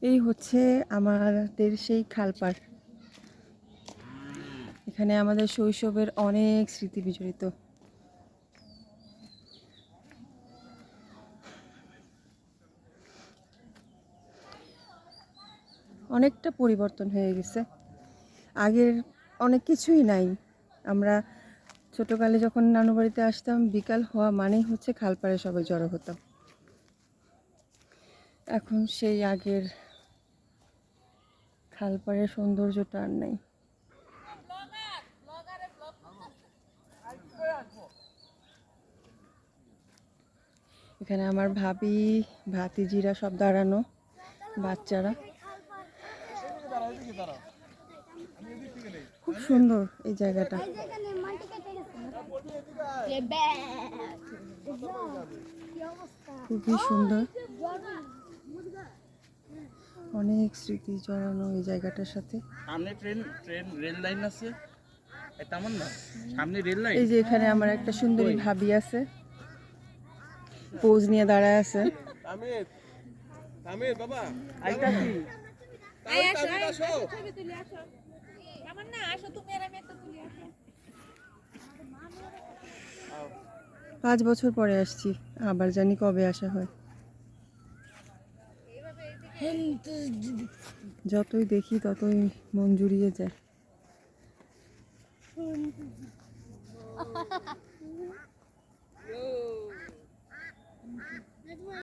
এই হচ্ছে আমাদের সেই খালপাড়। এখানে আমাদের শৈশবের অনেক স্মৃতি বিজড়িত। অনেকটা পরিবর্তন হয়ে গেছে, আগের অনেক কিছুই নাই। আমরা ছোটকালে যখন নানু বাড়িতে আসতাম, বিকাল হওয়া মানেই হচ্ছে খালপাড়ে সবাই জড়ো হতাম। এখন সেই আগের খালপাড়ের সৌন্দর্যটা আর নাই। এখানে আমার ভাবি ভাতিজিরা সব দাঁড়ানো, বাচ্চারা। খুব সুন্দর এই জায়গাটা। খুবই সুন্দর, অনেক স্মৃতি জড়ানো এই জায়গাটার সাথে। সামনে ট্রেন রেল লাইন আছে, তেমন না সামনে রেল লাইন। এই যে এখানে আমার একটা সুন্দরী ভাবি আছে, পোজ নিয়ে দাঁড়ায় আছে। তামির বাবা আইতাছি, আসো ছবি তুলি, আসো আমার না, আসো তুমি আর আমি একটা তুলি, আসো। 5 বছর পরে আসছি, আবার জানি কবে আসা হয়। যতই দেখি ততই মন জুড়িয়ে যায়।